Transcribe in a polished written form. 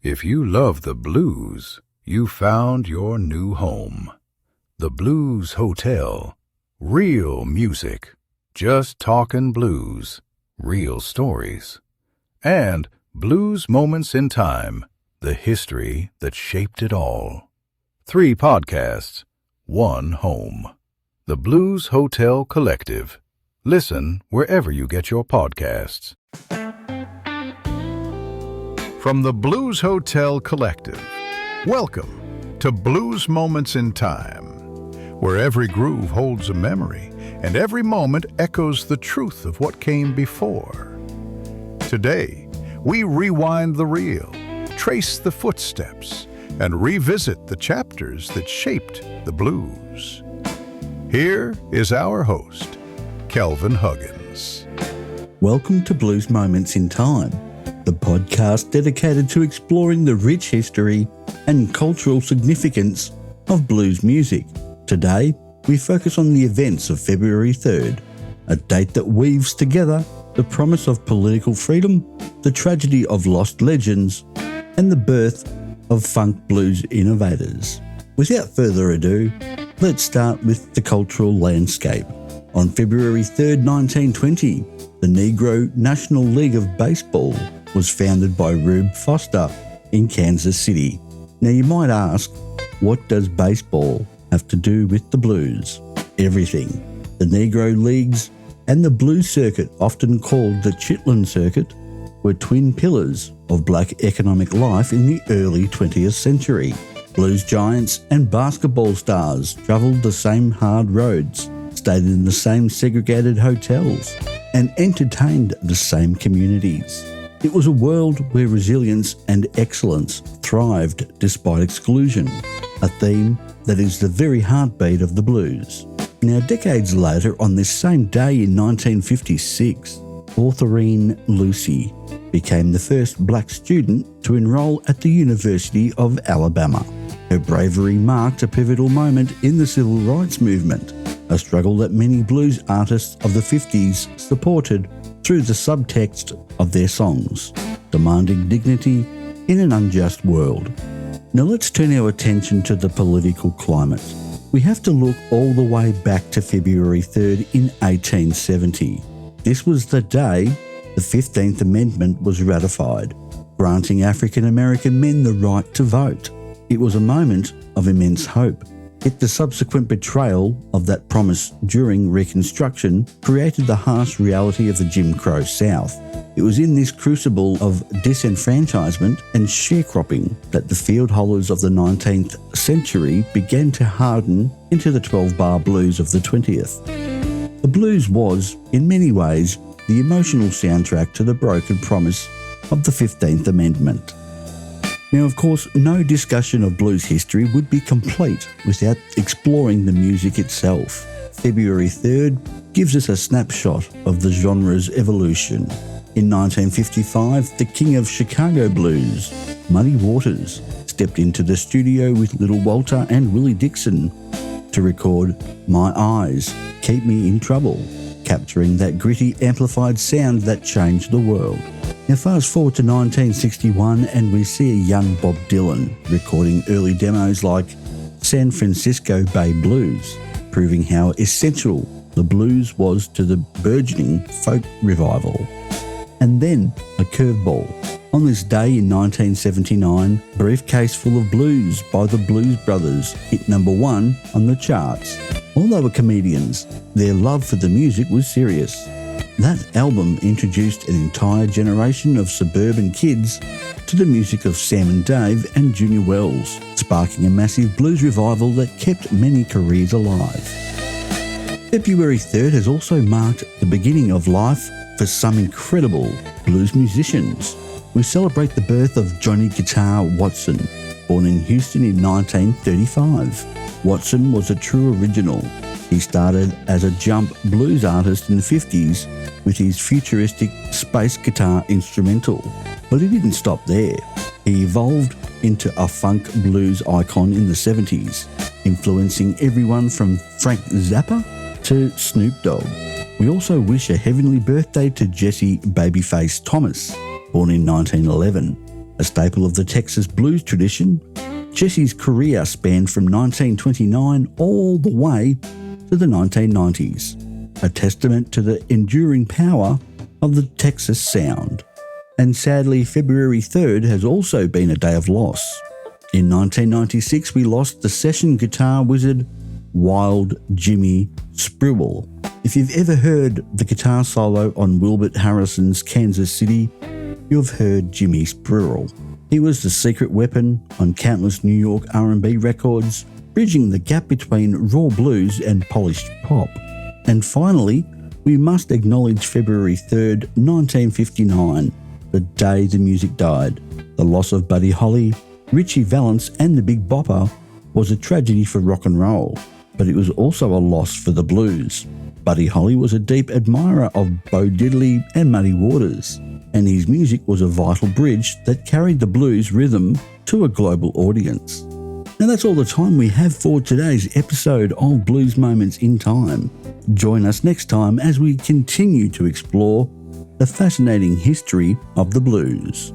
If you love the blues, you found your new home. The Blues Hotel. Real music. Just talking blues. Real stories. And Blues Moments in Time. The history that shaped it all. 3 podcasts. 1 home. The Blues Hotel Collective. Listen wherever you get your podcasts. From the Blues Hotel Collective, welcome to Blues Moments in Time, where every groove holds a memory and every moment echoes the truth of what came before. Today, we rewind the reel, trace the footsteps, and revisit the chapters that shaped the blues. Here is our host, Kelvin Huggins. Welcome to Blues Moments in Time, the podcast dedicated to exploring the rich history and cultural significance of blues music. Today, we focus on the events of February 3rd, a date that weaves together the promise of political freedom, the tragedy of lost legends, and the birth of funk blues innovators. Without further ado, let's start with the cultural landscape. On February 3rd, 1920, the Negro National League of Baseball was founded by Rube Foster in Kansas City. Now you might ask, what does baseball have to do with the blues? Everything. The Negro Leagues and the blues circuit, often called the Chitlin Circuit, were twin pillars of black economic life in the early 20th century. Blues giants and basketball stars travelled the same hard roads, stayed in the same segregated hotels, and entertained the same communities. It was a world where resilience and excellence thrived despite exclusion, a theme that is the very heartbeat of the blues. Now, decades later, on this same day in 1956, Autherine Lucy became the first black student to enroll at the University of Alabama. Her bravery marked a pivotal moment in the civil rights movement, a struggle that many blues artists of the 50s supported through the subtext of their songs, demanding dignity in an unjust world. Now let's turn our attention to the political climate. We have to look all the way back to February 3rd in 1870. This was the day the 15th Amendment was ratified, granting African American men the right to vote. It was a moment of immense hope. Yet the subsequent betrayal of that promise during Reconstruction created the harsh reality of the Jim Crow South. It was in this crucible of disenfranchisement and sharecropping that the field hollers of the 19th century began to harden into the 12-bar blues of the 20th. The blues was, in many ways, the emotional soundtrack to the broken promise of the 15th Amendment. Now, of course, no discussion of blues history would be complete without exploring the music itself. February 3rd gives us a snapshot of the genre's evolution. In 1955, the king of Chicago blues, Muddy Waters, stepped into the studio with Little Walter and Willie Dixon to record My Eyes, Keep Me in Trouble, capturing that gritty, amplified sound that changed the world. Now fast forward to 1961 and we see a young Bob Dylan recording early demos like San Francisco Bay Blues, proving how essential the blues was to the burgeoning folk revival. And then a curveball. On this day in 1979, Briefcase Full of Blues by the Blues Brothers hit number 1 on the charts. While they were comedians, their love for the music was serious. That album introduced an entire generation of suburban kids to the music of Sam and Dave and Junior Wells, sparking a massive blues revival that kept many careers alive. February 3rd has also marked the beginning of life for some incredible blues musicians. We celebrate the birth of Johnny Guitar Watson, born in Houston in 1935. Watson was a true original. He started as a jump blues artist in the 50s with his futuristic space guitar instrumental. But he didn't stop there. He evolved into a funk blues icon in the 70s, influencing everyone from Frank Zappa to Snoop Dogg. We also wish a heavenly birthday to Jesse Babyface Thomas, born in 1911. A staple of the Texas blues tradition, Jesse's career spanned from 1929 all the way to the 1990s, a testament to the enduring power of the Texas sound. And sadly, February 3rd has also been a day of loss. In 1996, we lost the session guitar wizard Wild Jimmy Spruill. If you've ever heard the guitar solo on Wilbert Harrison's Kansas City, you've heard Jimmy Spruill. He was the secret weapon on countless New York R&B records, bridging the gap between raw blues and polished pop. And finally, we must acknowledge February 3rd, 1959, the day the music died. The loss of Buddy Holly, Ritchie Valens and the Big Bopper was a tragedy for rock and roll, but it was also a loss for the blues. Buddy Holly was a deep admirer of Bo Diddley and Muddy Waters, and his music was a vital bridge that carried the blues rhythm to a global audience. Now that's all the time we have for today's episode of Blues Moments in Time. Join us next time as we continue to explore the fascinating history of the blues.